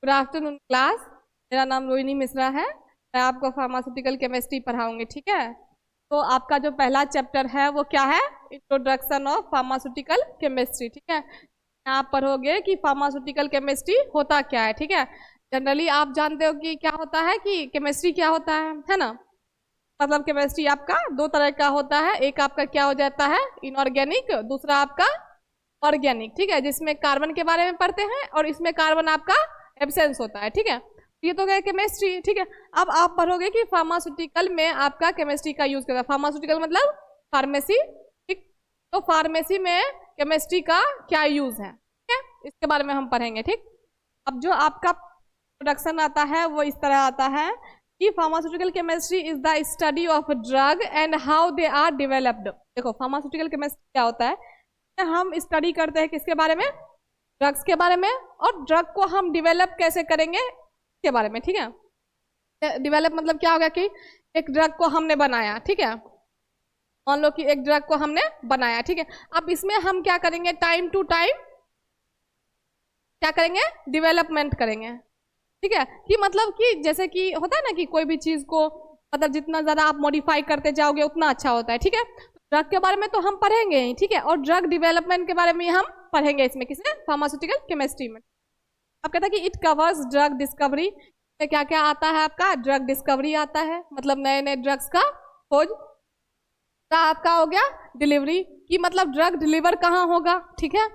Good afternoon class. मेरा नाम रोहिणी मिश्रा है। मैं आपको फार्मास्यूटिकल केमिस्ट्री पढ़ाऊंगी, ठीक है। तो आपका जो पहला चैप्टर है वो क्या है? इंट्रोडक्शन ऑफ फार्मास्यूटिकल केमिस्ट्री, ठीक है। आप पढ़ोगे कि फार्मास्यूटिकल केमिस्ट्री होता क्या है, ठीक है। जनरली आप जानते हो कि क्या होता है, कि केमिस्ट्री क्या होता है ना। मतलब केमिस्ट्री आपका दो तरह का होता है। एक आपका क्या हो जाता है, इनऑर्गेनिक, दूसरा आपका ऑर्गेनिक, ठीक है, जिसमें कार्बन के बारे में पढ़ते हैं और इसमें कार्बन आपका एब्सेंस होता है, ठीक है। ये तो गया केमिस्ट्री, ठीक है। अब आप पढ़ोगे कि फार्मास्यूटिकल में आपका केमिस्ट्री का यूज करता है। फार्मास्यूटिकल मतलब फार्मेसी, ठीक। तो फार्मेसी में केमिस्ट्री का क्या यूज है, ठीक है, इसके बारे में हम पढ़ेंगे, ठीक। अब जो आपका प्रोडक्शन आता है वो इस तरह आता है कि pharmaceutical chemistry is the study of drug and how they are developed. देखो फार्मास्यूटिकल केमिस्ट्री क्या होता है, हम स्टडी करते हैं किसके बारे में, ड्रग्स के बारे में, और ड्रग को हम डिवेलप कैसे करेंगे इसके बारे में, ठीक है। डिवेलप मतलब क्या होगा कि एक ड्रग को हमने बनाया, ठीक है। मान लो कि एक ड्रग को हमने बनाया, ठीक है। अब इसमें हम क्या करेंगे, टाइम टू टाइम क्या करेंगे, डेवलपमेंट करेंगे, ठीक है। कि मतलब कि जैसे कि होता है ना कि कोई भी चीज को मतलब जितना ज्यादा आप मॉडिफाई करते जाओगे उतना अच्छा होता है, ठीक है। ड्रग के बारे में तो हम पढ़ेंगे ही, ठीक है, और ड्रग डेवलपमेंट के बारे में हम पढ़ेंगे इसमें, किसमें, फार्मास्यूटिकल केमिस्ट्री में। अब कहता है कि इट कवर्स ड्रग डिस्कवरी। क्या क्या आता है आपका, ड्रग डिस्कवरी आता है, मतलब नए नए ड्रग्स का खोज। आपका हो गया डिलीवरी, कि मतलब ड्रग डिलीवर कहाँ होगा, ठीक है।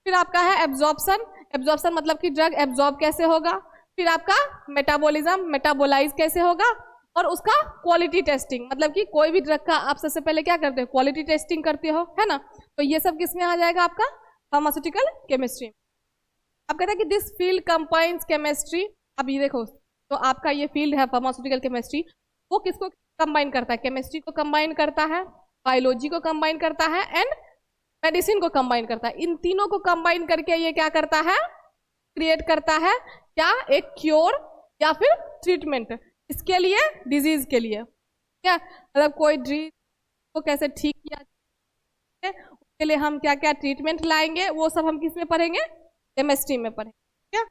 फिर आपका है एब्जॉर्प्शन। एब्जॉर्प्शन मतलब कि ड्रग एब्जॉर्ब कैसे होगा। फिर आपका मेटाबॉलिज्म, मेटाबोलाइज कैसे होगा। और उसका क्वालिटी टेस्टिंग, मतलब कि कोई भी ड्रग का आप सबसे पहले क्या करते हो, क्वालिटी टेस्टिंग करते हो, है ना। तो ये सब किसमें आ जाएगा आपका, फार्मास्यूटिकल केमिस्ट्री। अब कहते हैं कि दिस फील्ड कंबाइंस केमिस्ट्री। अब ये देखो, तो आपका ये फील्ड है फार्मास्यूटिकल केमिस्ट्री, वो किसको कंबाइन करता है, केमिस्ट्री को कंबाइन करता है, बायोलॉजी को कंबाइन करता है, एंड मेडिसिन को कंबाइन करता है। इन तीनों को कंबाइन करके ये क्या करता है, क्रिएट करता है क्या, एक क्योर या फिर ट्रीटमेंट, इसके लिए, डिजीज के लिए, क्या मतलब कोई डिजीज को कैसे ठीक किया जाए, उसके लिए हम क्या क्या ट्रीटमेंट लाएंगे, वो सब हम किस में पढ़ेंगे, केमिस्ट्री में पढ़ेंगे, क्या।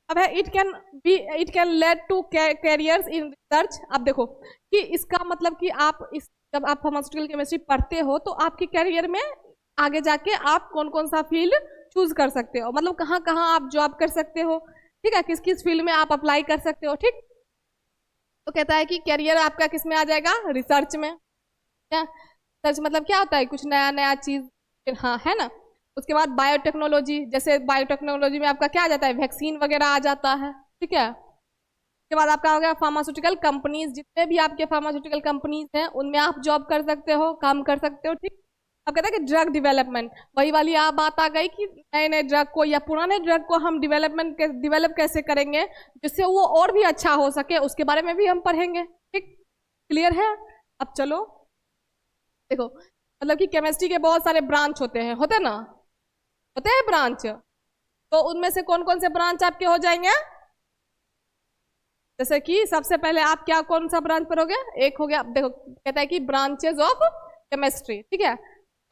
अब है it can lead to careers in research. अब देखो कि इसका मतलब कि आप इस जब आप फार्मास्यूटिकल केमिस्ट्री पढ़ते हो तो आपके कैरियर में आगे जाके आप कौन कौन सा फील्ड चूज कर सकते हो, मतलब कहाँ कहाँ आप जॉब कर सकते हो, ठीक है, किस किस फील्ड में आप अप्लाई कर सकते हो, ठीक। तो कहता है कि कैरियर आपका किस में आ जाएगा, रिसर्च में, क्या। रिसर्च मतलब क्या होता है, कुछ नया नया चीज, हाँ, है ना। उसके बाद बायोटेक्नोलॉजी, जैसे बायोटेक्नोलॉजी में आपका क्या आ जाता है, वैक्सीन वगैरह आ जाता है, ठीक है। उसके बाद आपका हो गया फार्मास्यूटिकल कंपनीज, जितने भी आपके फार्मास्यूटिकल कंपनीज हैं उनमें आप जॉब कर सकते हो, काम कर सकते हो, ठीक। अब कहता है कि ड्रग डेवलपमेंट, वही वाली आप बात आ गई कि नए नए ड्रग को या पुराने ड्रग को हम डेवलप कैसे करेंगे जिससे वो और भी अच्छा हो सके, उसके बारे में भी हम पढ़ेंगे, ठीक। क्लियर है। अब चलो देखो, मतलब कि केमिस्ट्री के बहुत सारे ब्रांच होते हैं ना, होते हैं ब्रांच। तो उनमें से कौन कौन से ब्रांच आपके हो जाएंगे, जैसे कि सबसे पहले आप क्या कौन सा ब्रांच पढ़ोगे, एक हो गया, देखो कहता है कि ब्रांचेज ऑफ केमिस्ट्री, ठीक है।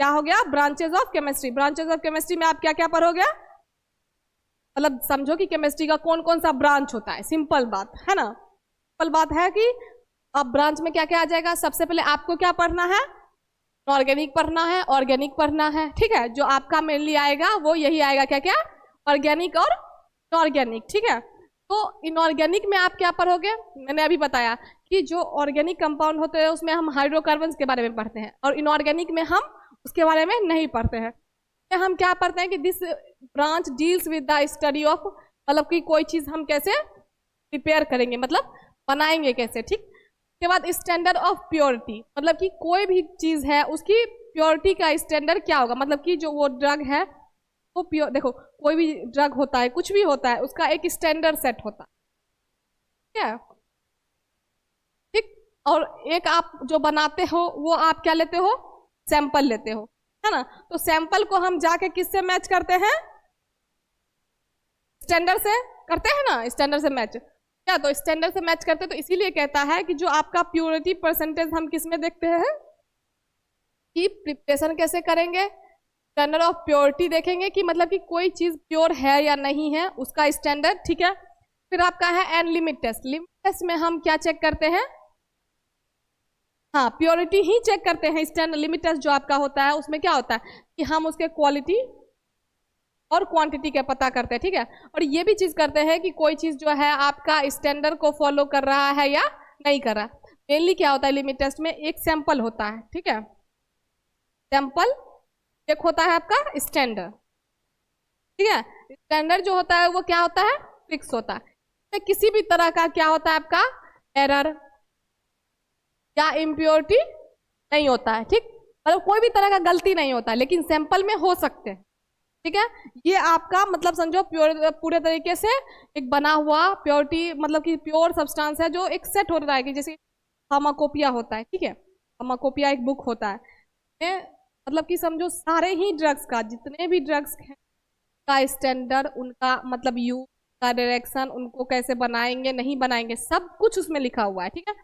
क्या हो गया, branches of chemistry. Branches of chemistry में आप क्या क्या पढ़ोगे, मतलब समझो कि केमिस्ट्री का कौन कौन सा ब्रांच होता है, सिंपल बात है ना। सिंपल बात है कि अब ब्रांच में क्या क्या आ जाएगा, सबसे पहले आपको क्या पढ़ना है, ऑर्गेनिक पढ़ना है, ऑर्गेनिक पढ़ना है, ठीक है। जो आपका मेनली आएगा वो यही आएगा, क्या क्या, ऑर्गेनिक और इनऑर्गेनिक, ठीक है। तो इनऑर्गेनिक में आप क्या पढ़ोगे, मैंने अभी बताया कि जो ऑर्गेनिक कंपाउंड होते हैं उसमें हम हाइड्रोकार्बन के बारे में पढ़ते हैं, और इनऑर्गेनिक में हम उसके बारे में नहीं पढ़ते हैं। हम क्या पढ़ते हैं कि this branch deals with the study of, मतलब कि कोई चीज हम कैसे प्रिपेयर करेंगे, मतलब बनाएंगे कैसे, ठीक। उसके बाद स्टैंडर्ड ऑफ प्योरिटी, मतलब कि कोई भी चीज है उसकी प्योरिटी का स्टैंडर्ड क्या होगा, मतलब कि जो वो ड्रग है वो प्योर, देखो कोई भी ड्रग होता है, कुछ भी होता है, उसका एक स्टैंडर्ड सेट होता है, क्या, ठीक। और एक आप जो बनाते हो वो आप क्या लेते हो, सैंपल लेते हो, है ना। तो सैंपल को हम जाके किससे मैच करते हैं, स्टैंडर्ड से करते हैं ना, स्टैंडर्ड से मैच, क्या, तो स्टैंडर्ड से मैच करते हैं। तो इसीलिए कहता है कि जो आपका प्योरिटी परसेंटेज हम किस में देखते हैं, कि प्रिपरेशन कैसे करेंगे, स्टैंडर्ड ऑफ प्योरिटी देखेंगे कि मतलब कि कोई चीज प्योर है या नहीं है, उसका स्टैंडर्ड, ठीक है। फिर आपका है and limit test. Limit test में हम क्या चेक करते हैं? हाँ, प्योरिटी ही चेक करते हैं। स्टैंडर्ड लिमिट टेस्ट जो आपका होता है उसमें क्या होता है कि हम उसके क्वालिटी और क्वांटिटी का पता करते हैं, ठीक है। और ये भी चीज करते हैं कि कोई चीज जो है आपका स्टैंडर्ड को फॉलो कर रहा है या नहीं कर रहा। मेनली क्या होता है लिमिट टेस्ट में, एक सैंपल होता है, ठीक है। सैंपल एक होता है आपका स्टैंडर्ड, ठीक है। स्टैंडर्ड जो होता है वो क्या होता है? फिक्स होता है। तो किसी भी तरह का क्या होता है आपका एरर या इम्प्योरिटी नहीं होता है, ठीक। मतलब कोई भी तरह का गलती नहीं होता है, लेकिन सैंपल में हो सकते हैं, ठीक है। ये आपका मतलब समझो प्योर पूरे तरीके से एक बना हुआ प्योरिटी, मतलब कि प्योर सब्सटेंस है जो एक सेट हो रहा है कि जैसे फार्माकोपिया होता है, ठीक है। फार्माकोपिया एक बुक होता है, मतलब कि समझो सारे ही ड्रग्स का, जितने भी ड्रग्स हैं का स्टैंडर्ड, उनका मतलब यूज का डायरेक्शन, उनको कैसे बनाएंगे नहीं बनाएंगे, सब कुछ उसमें लिखा हुआ है, ठीक है।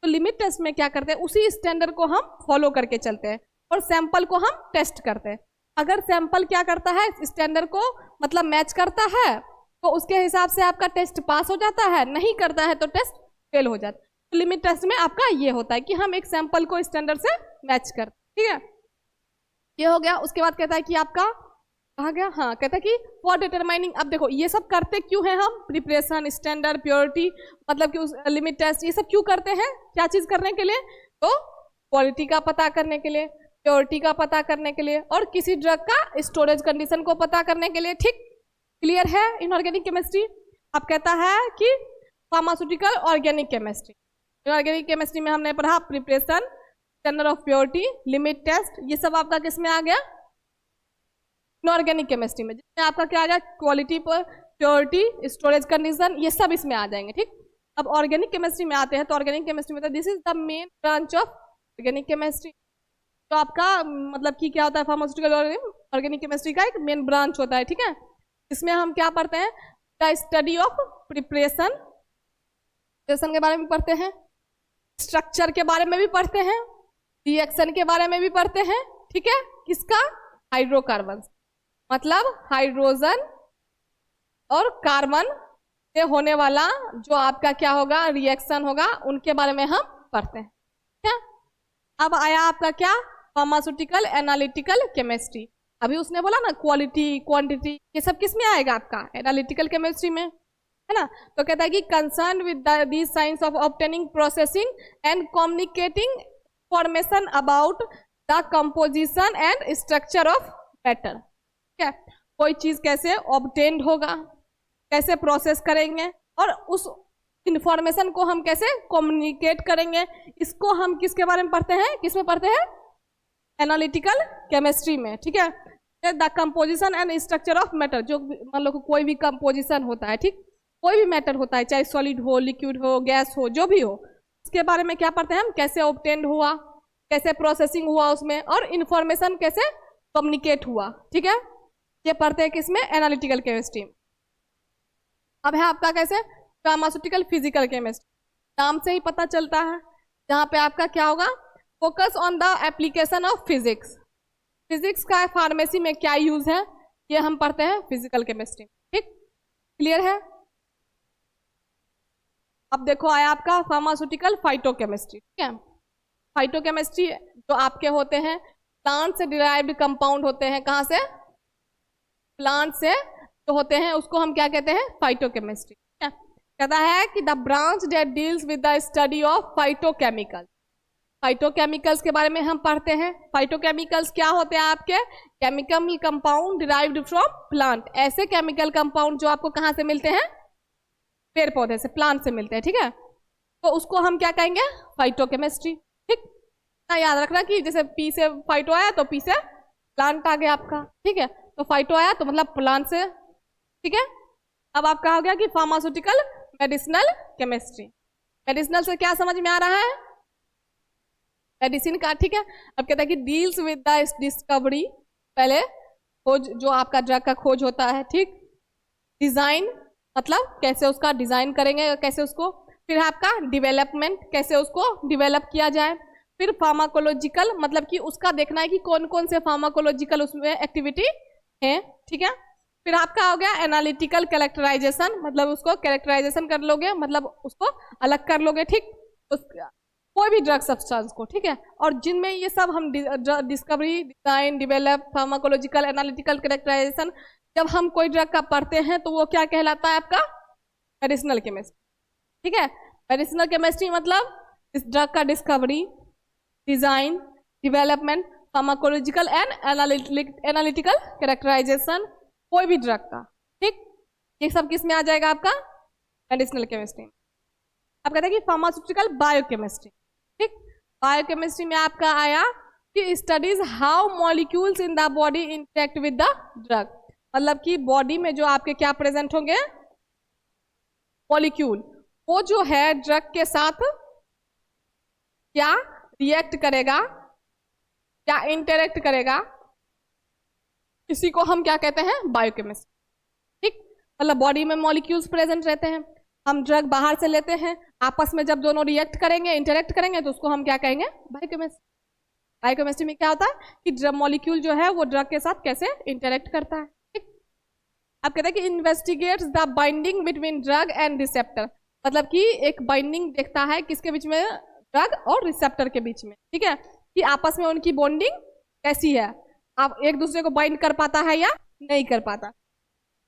तो लिमिट टेस्ट में क्या करते हैं, उसी स्टैंडर्ड को हम फॉलो करके चलते हैं और सैंपल को हम टेस्ट करते हैं। अगर सैंपल क्या करता है, स्टैंडर्ड को मतलब मैच करता है तो उसके हिसाब से आपका टेस्ट पास हो जाता है, नहीं करता है तो टेस्ट फेल हो जाता है। तो लिमिट टेस्ट में आपका ये होता है कि हम एक सैंपल को स्टैंडर्ड से मैच करते हैं, ठीक है। ये हो गया। उसके बाद कहता है कि आपका कहा गया, हाँ, कहता है कि फॉर डिटरमाइनिंग। अब देखो ये सब करते क्यों है हम, प्रिपरेशन, स्टैंडर्ड, प्योरिटी, मतलब कि उस लिमिट टेस्ट, ये सब क्यों करते हैं, क्या चीज करने के लिए? तो क्वालिटी का पता करने के लिए, प्योरिटी का पता करने के लिए, और किसी ड्रग का स्टोरेज कंडीशन को पता करने के लिए, ठीक। क्लियर है इनऑर्गेनिक केमिस्ट्री। अब कहता है कि pharmaceutical organic chemistry. Inorganic chemistry में हमने पढ़ा preparation, standard of purity, limit test, ये सब आपका किस में आ गया? इनऑर्गेनिक केमिस्ट्री में, जिसमें आपका क्या आ गया? क्वालिटी पर, प्योरिटी, स्टोरेज कंडीशन, ये सब इसमें आ जाएंगे, ठीक। अब ऑर्गेनिक केमिस्ट्री में आते हैं तो ऑर्गेनिक केमिस्ट्री में this is the main branch of organic chemistry. तो आपका मतलब कि क्या होता है, फार्मास्यूटिकल ऑर्गेनिक केमिस्ट्री का एक मेन ब्रांच होता है, ठीक है। इसमें हम क्या पढ़ते हैं? द स्टडी ऑफ प्रिपरेशन के बारे में पढ़ते हैं, स्ट्रक्चर के बारे में भी पढ़ते हैं, रिएक्शन के बारे में भी पढ़ते हैं, ठीक है। किसका? हाइड्रोकार्बन, मतलब हाइड्रोजन और कार्बन से होने वाला जो आपका क्या होगा, रिएक्शन होगा, उनके बारे में हम पढ़ते हैं, ठीक है। अब आया आपका क्या? Pharmaceutical analytical chemistry. अभी उसने बोला ना क्वालिटी, क्वांटिटी, ये सब किस में आएगा आपका? एनालिटिकल केमिस्ट्री में, है ना। तो कहता है कि concern with these signs of obtaining, processing and communicating information about the composition and structure of matter, ठीक है। कोई चीज कैसे ऑब्टेन्ड होगा, कैसे प्रोसेस करेंगे, और उस इंफॉर्मेशन को हम कैसे कम्युनिकेट करेंगे, इसको हम किसके बारे में पढ़ते हैं? किस में पढ़ते हैं? एनालिटिकल केमिस्ट्री में, ठीक है। The composition and structure of matter, जो मान लो कोई भी कंपोजिशन होता है, ठीक, कोई भी मैटर होता है, चाहे सॉलिड हो, लिक्विड हो, गैस हो, जो भी हो, उसके बारे में क्या पढ़ते हैं हम? कैसे ऑब्टेन्ड हुआ, कैसे प्रोसेसिंग हुआ उसमें, और इंफॉर्मेशन कैसे कम्युनिकेट हुआ, ठीक है। ये पढ़ते हैं किसमें? Analytical chemistry. अब है आपका कैसे? फार्मास्यूटिकल फिजिकल केमिस्ट्री, नाम से ही पता चलता है, जहाँ पे आपका क्या होगा? Focus on the application of physics. Physics का फार्मेसी में क्या यूज है, ये हम पढ़ते हैं फिजिकल केमिस्ट्री, ठीक। क्लियर है। अब देखो आया आपका फार्मास्यूटिकल फाइटोकेमिस्ट्री, ठीक है। फाइटोकेमिस्ट्री जो आपके होते हैं प्लांट से डिराइव्ड कंपाउंड होते हैं, कहाँ से? प्लांट से जो होते हैं उसको हम क्या कहते हैं? फाइटोकेमिस्ट्री, ठीक है। कहता है कि the branch that deals with the study of phytochemical. Phytochemicals के बारे में हम पढ़ते हैं। फाइटोकेमिकल्स क्या होते हैं आपके? Chemical compound derived from plant, ऐसे केमिकल कंपाउंड जो आपको कहाँ से मिलते हैं? पेड़ पौधे से, प्लांट से मिलते हैं, ठीक है। तो उसको हम क्या कहेंगे? फाइटोकेमिस्ट्री, ठीक। ना याद रखना कि जैसे पी से फाइटो आया तो पी से प्लांट आ गया आपका, ठीक है। तो फाइटो आया तो मतलब प्लांट से, ठीक है। अब आपका हो गया कि फार्मास्यूटिकल मेडिसिनल केमिस्ट्री। मेडिसिनल से क्या समझ में आ रहा है? मेडिसिन का, ठीक है। अब कहता है कि डील्स विद द डिस्कवरी, पहले खोज, जो आपका ड्रग का खोज होता है, ठीक। डिजाइन, मतलब कैसे उसका डिजाइन करेंगे, कैसे उसको, फिर आपका डेवलपमेंट, कैसे उसको डेवलप किया जाए, फिर फार्माकोलॉजिकल, मतलब कि उसका देखना है कि कौन कौन से फार्माकोलॉजिकल उसमें एक्टिविटी है, ठीक है। फिर आपका हो गया एनालिटिकल कैरेक्टराइजेशन, मतलब उसको कैरेक्टराइजेशन कर लोगे, मतलब उसको अलग कर लोगे, ठीक, कोई भी ड्रग सब्सटेंस को, ठीक है। और जिनमें ये सब हम discovery, design, develop, pharmacological, analytical characterization, जब हम कोई ड्रग का पढ़ते हैं तो वो क्या कहलाता है आपका मेडिसिनल केमिस्ट्री, ठीक है। मेडिसिनल केमिस्ट्री मतलब इस ड्रग का discovery, design, development, pharmacological and analytical characterization, कोई भी ड्रग का, ठीक, ये सब किस में आ जाएगा आपका मेडिसिनल केमिस्ट्री। आप कहते हैं कि फार्मास्यूटिकल बायोकेमिस्ट्री, ठीक, बायोकेमिस्ट्री में आपका आया कि studies how molecules in the body interact with the drug, मतलब कि बॉडी में जो आपके क्या प्रेजेंट होंगे मॉलिक्यूल, वो जो है ड्रग के साथ क्या रिएक्ट करेगा, क्या इंटरेक्ट करेगा, इसी को हम क्या कहते हैं बायोकेमिस्ट्री, ठीक। मतलब बॉडी में मॉलिक्यूल्स प्रेजेंट रहते हैं, हम ड्रग बाहर से लेते हैं, आपस में जब दोनों रिएक्ट करेंगे, इंटरेक्ट करेंगे, तो उसको हम क्या कहेंगे बायोकेमिस्ट्री। बायोकेमिस्ट्री में क्या होता है कि ड्रग मॉलिक्यूल जो है वो ड्रग के साथ कैसे इंटरेक्ट करता है, ठीक। आप कहते हैं कि investigates the binding between drug and receptor, मतलब कि एक बाइंडिंग देखता है किसके बीच में, ड्रग और रिसेप्टर के बीच में, ठीक है, कि आपस में उनकी बॉन्डिंग कैसी है, आप एक दूसरे को बाइंड कर पाता है या नहीं कर पाता।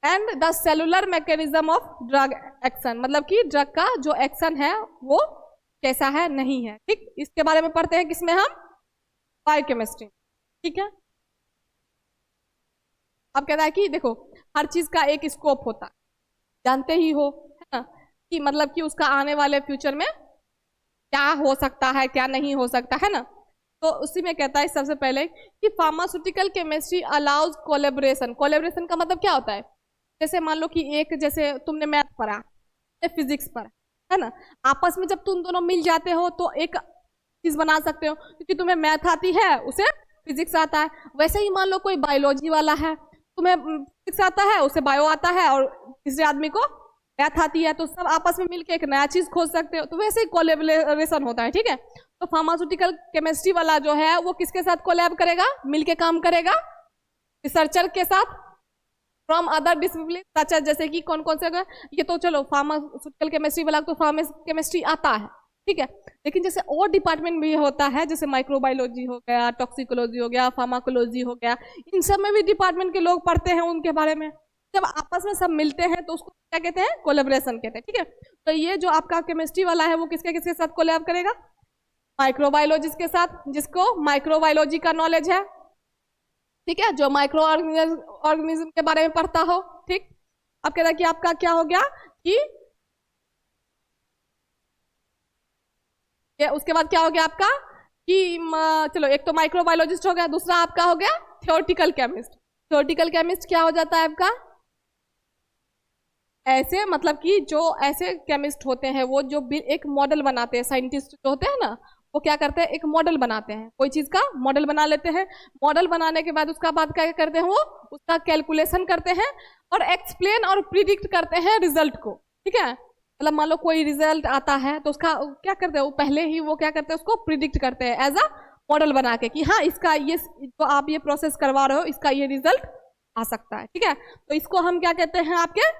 And the cellular mechanism of drug action, मतलब कि ड्रग का जो एक्शन है वो कैसा है, नहीं है, ठीक, इसके बारे में पढ़ते हैं किसमें हम बायोकेमिस्ट्री, ठीक है। अब कहता है कि देखो हर चीज का एक स्कोप होता है, जानते ही हो, है ना, कि मतलब कि उसका आने वाले फ्यूचर में क्या हो सकता है, क्या नहीं हो सकता है ना। तो उसी में कहता है सबसे पहले कि pharmaceutical chemistry allows collaboration. Collaboration का मतलब क्या होता है, जैसे मान लो कि एक, जैसे तुमने मैथ पढ़ा, फिजिक्स पढ़ा, है ना, आपस में जब तुम दोनों मिल जाते हो तो एक चीज बना सकते हो, क्योंकि तुम्हें मैथ आती है उसे फिजिक्स आता है। वैसे ही मान लो कोई बायोलॉजी वाला है, तुम्हें फिजिक्स आता है उसे बायो आता है, और तीसरे आदमी को मैथ आती है, तो सब आपस में मिलकर एक नया चीज खोज सकते हो। तो वैसे ही कोलैबोरेशन होता है, ठीक है। तो फार्मास्यूटिकल केमिस्ट्री वाला जो है वो किसके साथ कोलैब करेगा, मिलके काम करेगा रिसर्चर के साथ from other discipline such as, जैसे कि कौन कौन से, ये तो चलो फार्मास्यूटिकल केमिस्ट्री वाला तो फार्मेसी केमिस्ट्री आता है, ठीक है, लेकिन जैसे और डिपार्टमेंट भी होता है, जैसे माइक्रोबायोलॉजी हो गया, टॉक्सिकोलॉजी हो गया, फार्माकोलॉजी हो गया, इन सब में भी डिपार्टमेंट के लोग पढ़ते हैं उनके बारे में। जब आपस में सब मिलते हैं तो उसको क्या कहते हैं, कोलैबोरेशन कहते हैं, ठीक है। तो ये जो आपका केमिस्ट्री वाला है वो किसके किसके साथ कोलैब करेगा, माइक्रोबायोलॉजिस्ट के साथ, जिसको माइक्रोबायोलॉजी का नॉलेज है, ठीक है, जो माइक्रो ऑर्गेनिज्म के बारे में पढ़ता हो, ठीक। अब कहता है कि आपका क्या हो गया कि उसके बाद क्या हो गया आपका कि चलो एक तो माइक्रोबायोलॉजिस्ट हो गया, दूसरा आपका हो गया थियोरेटिकल केमिस्ट। थियोरेटिकल केमिस्ट क्या हो जाता है आपका, ऐसे मतलब कि जो ऐसे केमिस्ट होते हैं वो जो एक मॉडल बनाते हैं, साइंटिस्ट जो होते हैं ना वो क्या करते हैं, एक मॉडल बनाते हैं, कोई चीज का मॉडल बना लेते हैं। मॉडल बनाने के बाद उसका बाद क्या करते हैं, वो उसका कैलकुलेशन करते हैं और एक्सप्लेन और प्रिडिक्ट करते हैं रिजल्ट को, ठीक है। मतलब मान लो कोई रिजल्ट आता है तो उसका क्या करते हैं, वो पहले ही वो क्या करते हैं, उसको प्रिडिक्ट करते हैं एज अ मॉडल बना के कि हाँ इसका ये जो आप ये प्रोसेस करवा रहे हो इसका ये रिजल्ट आ सकता है, ठीक है। तो इसको हम क्या कहते हैं, आपके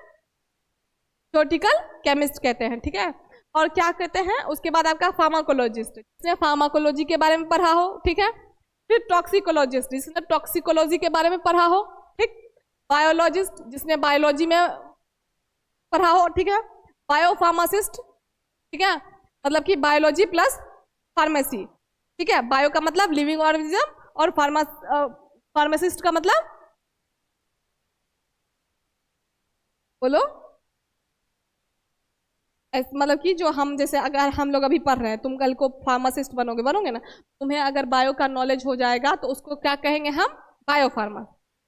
थियोरेटिकल केमिस्ट कहते हैं, ठीक है। और क्या कहते हैं उसके बाद आपका फार्माकोलॉजिस्ट, जिसने फार्माकोलॉजी के बारे में पढ़ा हो, ठीक है। फिर टॉक्सिकोलॉजिस्ट, जिसने टॉक्सिकोलॉजी के बारे में पढ़ा हो, ठीक। बायोलॉजिस्ट, जिसने बायोलॉजी में पढ़ा हो, ठीक है। बायोफार्मासिस्ट, ठीक है, मतलब कि बायोलॉजी प्लस फार्मेसी, ठीक है। बायो का मतलब लिविंग ऑर्गेनिज्म और फार्मासिस्ट का मतलब बोलो, मतलब कि जो हम जैसे अगर हम लोग अभी पढ़ रहे हैं, तुम कल को फार्मासिस्ट बनोगे ना, तुम्हें अगर बायो का नॉलेज हो जाएगा तो उसको क्या कहेंगे हम, बायो फार्मा,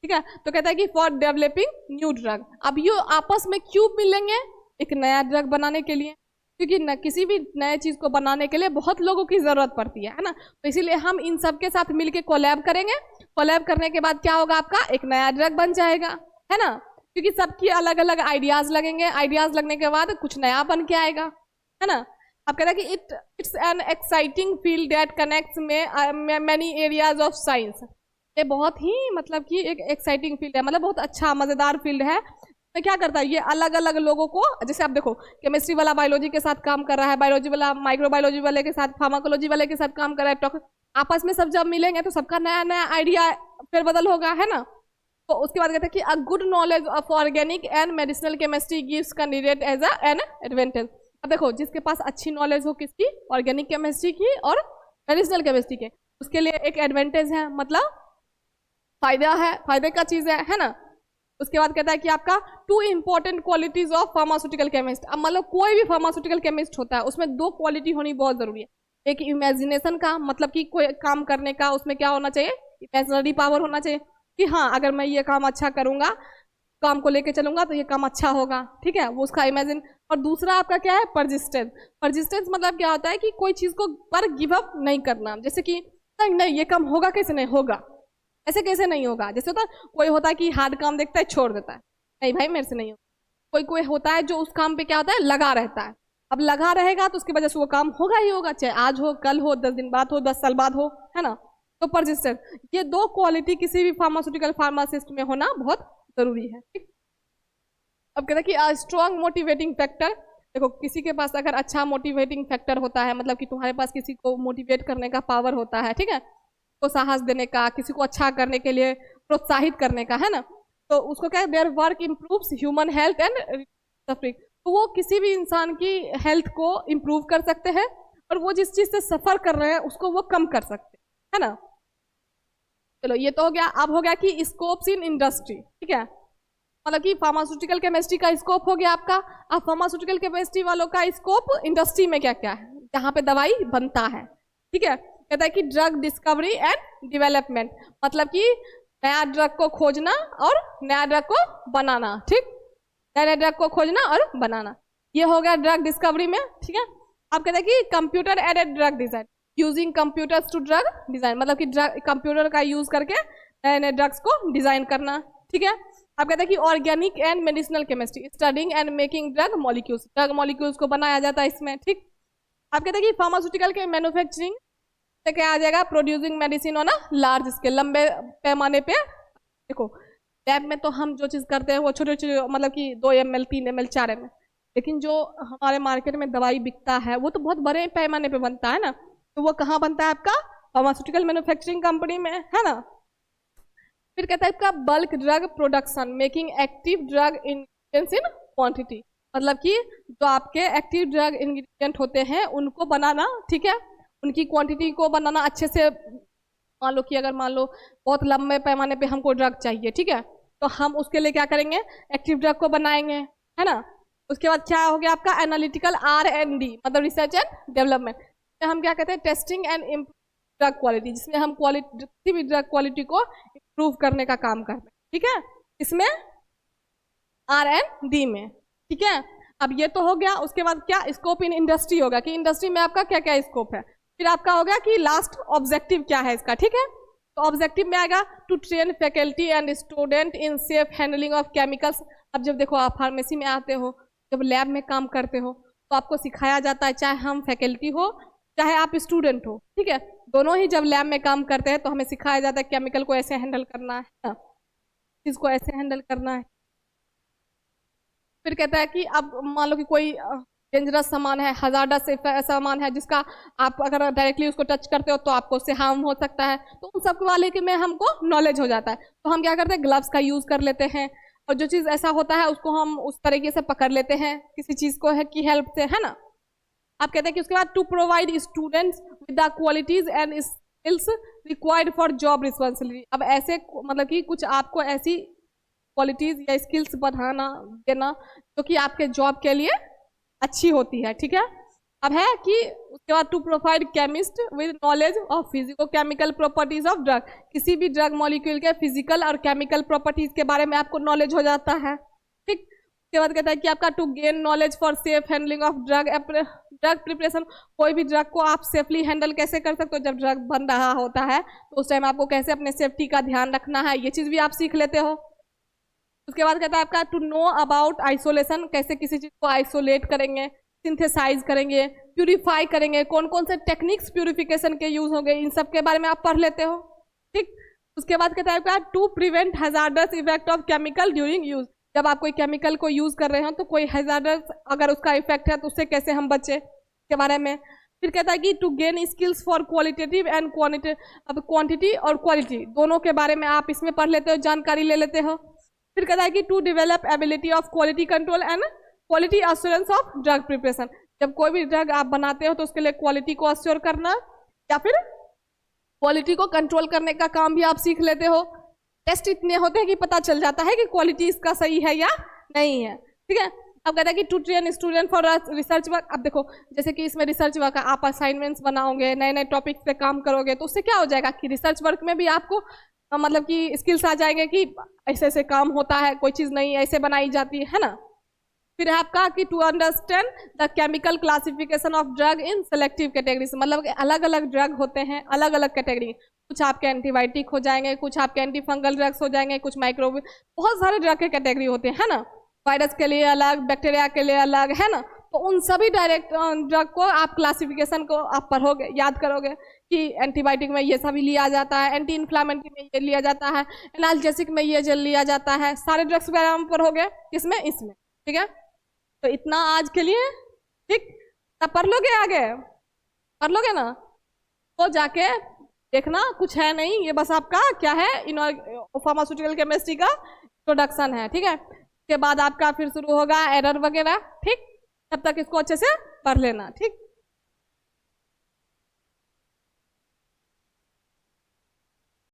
ठीक है। तो कहता है कि फॉर डेवलपिंग न्यू ड्रग। अब ये आपस में क्यों मिलेंगे, एक नया ड्रग बनाने के लिए, क्योंकि किसी भी नए चीज को बनाने के लिए बहुत लोगों की जरूरत पड़ती है ना। तो इसीलिए हम इन सब के साथ मिलके कोलैब करेंगे। कोलैब करने के बाद क्या होगा, आपका एक नया ड्रग बन जाएगा, है ना, क्योंकि सबकी अलग अलग आइडियाज लगेंगे, आइडियाज लगने के बाद कुछ नया बन के आएगा, है ना। अब कहता है कि it's an exciting field that connects में मैनी एरियाज ऑफ साइंस। ये बहुत ही मतलब कि एक एक्साइटिंग फील्ड है, मतलब बहुत अच्छा मजेदार फील्ड है। तो क्या करता है ये अलग अलग लोगों को, जैसे आप देखो केमिस्ट्री वाला बायोलॉजी के साथ काम कर रहा है, बायोलॉजी वाला माइक्रोबायोलॉजी वाले के साथ, फार्माकोलॉजी वाले के साथ काम कर रहा है, आपस में सब जब मिलेंगे तो सबका नया नया आइडिया फेरबदल होगा, है ना। तो उसके बाद कहते हैं कि a good knowledge of organic and medicinal chemistry gives candidate as an advantage. अब देखो जिसके पास अच्छी नॉलेज हो किसकी, ऑर्गेनिक केमिस्ट्री की और मेडिसिनल केमिस्ट्री के, उसके लिए एक एडवांटेज है, मतलब फायदा है, फायदे का चीज है ना। उसके बाद कहता है कि आपका 2 important qualities of pharmaceutical chemist. अब मतलब कोई भी फार्मास्यूटिकल केमिस्ट होता है उसमें 2 क्वालिटी होनी बहुत जरूरी है। एक इमेजिनेशन का, मतलब कि कोई काम करने का उसमें क्या होना चाहिए, इमेजिनरी पावर होना चाहिए कि हाँ अगर मैं ये काम अच्छा करूंगा, काम को लेके चलूंगा तो ये काम अच्छा होगा, ठीक है, वो उसका इमेजिन। और दूसरा आपका क्या है, परजिस्टेंस। परजिस्टेंस मतलब क्या होता है कि कोई चीज को पर गिव अप नहीं करना, जैसे कि नहीं ये काम होगा कैसे, नहीं होगा ऐसे कैसे नहीं होगा। जैसे होता कोई होता है कि हार्ड काम देखता है छोड़ देता है, नहीं भाई मेरे से नहीं होगा। कोई कोई होता है जो उस काम पे क्या होता है, लगा रहता है। अब लगा रहेगा तो उसकी वजह से वो काम होगा ही होगा, चाहे आज हो, कल हो, 10 दिन बाद हो, 10 साल बाद हो, है ना। तो परजिस्टेंस, ये 2 क्वालिटी किसी भी फार्मास्यूटिकल फार्मासिस्ट में होना बहुत जरूरी है, ठीक। अब कहते हैं कि स्ट्रॉन्ग मोटिवेटिंग फैक्टर। देखो किसी के पास अगर अच्छा मोटिवेटिंग फैक्टर होता है, मतलब कि तुम्हारे पास किसी को मोटिवेट करने का पावर होता है, ठीक है, को साहस देने का, किसी को अच्छा करने के लिए प्रोत्साहित करने का, है ना, तो उसको क्या है, their work improves human health and suffering. तो वो किसी भी इंसान की हेल्थ को इम्प्रूव कर सकते हैं और वो जिस चीज से सफर कर रहे हैं उसको वो कम कर सकते हैं, है ना। चलो ये तो हो गया। अब हो गया कि स्कोप्स इन इंडस्ट्री, ठीक है, मतलब कि फार्मास्यूटिकल केमिस्ट्री का स्कोप हो गया आपका। अब फार्मास्यूटिकल केमिस्ट्री वालों का स्कोप इंडस्ट्री में क्या क्या है, जहाँ पे दवाई बनता है, ठीक है। कहता है कि ड्रग डिस्कवरी एंड डेवलपमेंट, मतलब कि नया ड्रग को खोजना और नया ड्रग को बनाना, ठीक, नया ड्रग को खोजना और बनाना, ये हो गया ड्रग डिस्कवरी में, ठीक है। अब कहते हैं कि computer aided drug design, using computers to drug design, मतलब कि ड्रग कंप्यूटर का यूज करके नए नए ड्रग्स को डिजाइन करना, ठीक है। अब कहते हैं कि organic and medicinal chemistry, studying and making drug molecules, drug molecules को बनाया जाता है इसमें, ठीक। अब कहते हैं कि फार्मास्यूटिकल के मैन्युफैक्चरिंग से क्या आ जाएगा, producing medicine on a large scale, लंबे पैमाने पे। देखो लैब में तो हम जो चीज करते हैं वो छोटे छोटे, मतलब कि 2 ml 3 ml 4 ml, लेकिन जो हमारे मार्केट में दवाई बिकता है वो तो बहुत बड़े पैमाने पे बनता है ना। तो वो कहाँ बनता है आपका, फार्मास्यूटिकल मैन्युफैक्चरिंग कंपनी में, है ना। फिर कहता है आपका bulk drug production, making active drug ingredients in quantity, मतलब कि जो आपके एक्टिव ड्रग इंग्रेडिएंट होते हैं उनको बनाना, ठीक है, उनकी क्वांटिटी को बनाना अच्छे से। मान लो कि अगर मान लो बहुत लंबे पैमाने पे हमको ड्रग चाहिए, ठीक है, तो हम उसके लिए क्या करेंगे, एक्टिव ड्रग को बनाएंगे, है ना। उसके बाद क्या हो गया आपका एनालिटिकल R&D, मतलब रिसर्च एंड डेवलपमेंट, हम क्या कहते हैं testing and improve drug quality, जिसमें हम क्वालिटी, किसी भी ड्रग क्वालिटी को इम्प्रूव करने का काम करते हैं, ठीक है, इसमें R&D में, ठीक है। अब ये तो हो गया। उसके बाद क्या, स्कोप इन इंडस्ट्री होगा कि इंडस्ट्री में आपका क्या क्या स्कोप है। फिर आपका हो गया कि लास्ट ऑब्जेक्टिव क्या है इसका, ठीक है। तो ऑब्जेक्टिव में आएगा to train faculty and student in safe handling of chemicals. अब जब देखो आप फार्मेसी में आते हो, जब लैब में काम करते हो तो आपको सिखाया जाता है, चाहे हम फैकल्टी हो चाहे आप स्टूडेंट हो, ठीक है, दोनों ही जब लैब में काम करते हैं तो हमें सिखाया जाता है केमिकल को ऐसे हैंडल करना है ना, चीज को ऐसे हैंडल करना है। फिर कहता है कि अब मान लो कि कोई डेंजरस सामान है, हजार्डस सामान है, जिसका आप अगर डायरेक्टली उसको टच करते हो तो आपको उससे हार्म हो सकता है, तो उन सब वाले के में हमको नॉलेज हो जाता है। तो हम क्या करते हैं, ग्लव्स का यूज कर लेते हैं, और जो चीज ऐसा होता है उसको हम उस तरीके से पकड़ लेते हैं किसी चीज को है की हेल्प से, है ना। आप कहते हैं कि उसके बाद to provide students with the qualities and skills required for job responsibility. अब ऐसे मतलब कि कुछ आपको ऐसी क्वालिटीज या स्किल्स बढ़ाना देना जो कि आपके जॉब के लिए अच्छी होती है, ठीक है। अब है कि उसके बाद to provide chemist with knowledge of physico chemical properties of drug, किसी भी ड्रग मॉलिक्यूल के फिजिकल और केमिकल प्रॉपर्टीज के बारे में आपको नॉलेज हो जाता है, ठीक। उसके बाद कहता है कि आपका to gain knowledge for safe handling of drug preparation, कोई भी ड्रग को आप सेफली हैंडल कैसे कर सकते हो, जब ड्रग बन रहा होता है तो उस टाइम आपको कैसे अपने सेफ्टी का ध्यान रखना है, ये चीज भी आप सीख लेते हो। उसके बाद कहता है आपका टू नो अबाउट आइसोलेशन, कैसे किसी चीज को आइसोलेट करेंगे, सिंथेसाइज करेंगे, प्यूरिफाई करेंगे, कौन कौन से टेक्निक्स प्यूरिफिकेशन के यूज होंगे, इन सब के बारे में आप पढ़ लेते हो, ठीक। उसके बाद कहता है क्या, to prevent hazardous effect of chemical during use. जब आप कोई केमिकल को यूज कर रहे हो तो कोई हैजार्डस अगर उसका इफेक्ट है तो उससे कैसे हम बचे के बारे में। फिर कहता है कि to gain skills for qualitative and quantity, अब क्वांटिटी और क्वालिटी दोनों के बारे में आप इसमें पढ़ लेते हो, जानकारी ले लेते हो। फिर कहता है कि to develop ability of quality control and quality assurance of drug preparation. जब कोई भी ड्रग आप बनाते हो तो उसके लिए क्वालिटी को अश्योर करना या फिर क्वालिटी को कंट्रोल करने का काम भी आप सीख लेते हो। टेस्ट इतने होते हैं कि पता चल जाता है कि क्वालिटी इसका सही है या नहीं है, ठीक है। अब कहता है कि to train student for research work. अब देखो जैसे कि इसमें रिसर्च वर्क आप असाइनमेंट्स बनाओगे, नए नए टॉपिक पे काम करोगे, तो उससे क्या हो जाएगा कि रिसर्च वर्क में भी आपको मतलब कि स्किल्स आ जाएंगे कि ऐसे ऐसे काम होता है, कोई चीज़ नहीं ऐसे बनाई जाती है ना। फिर आपका कि to understand the chemical classification of drug in selective categories, मतलब अलग अलग ड्रग होते हैं, अलग अलग कैटेगरी। कुछ आपके एंटीबायोटिक हो जाएंगे, कुछ आपके एंटी फंगल ड्रग्स हो जाएंगे, कुछ माइक्रोब, बहुत सारे ड्रग के कैटेगरी होते हैं ना। वायरस के लिए अलग, बैक्टीरिया के लिए अलग, है ना। तो उन सभी डायरेक्ट ड्रग को आप क्लासिफिकेशन को आप पढ़ोगे, याद करोगे कि एंटीबायोटिक में ये सभी लिया जाता है, एंटी इन्फ्लामेटरी में ये लिया जाता है, एनाल्जेसिक में ये जल लिया जाता है, सारे ड्रग्स वगैरह हम पढ़ोगे इसमें, ठीक है। तो इतना आज के लिए, ठीक। तब पढ़ लोगे, आगे पढ़ लोगे ना, तो जाके देखना कुछ है नहीं, ये बस आपका क्या है, फार्मास्यूटिकल केमिस्ट्री का इंट्रोडक्शन है, ठीक है। उसके बाद आपका फिर शुरू होगा एरर वगैरह, ठीक। तब तक इसको अच्छे से पढ़ लेना, ठीक।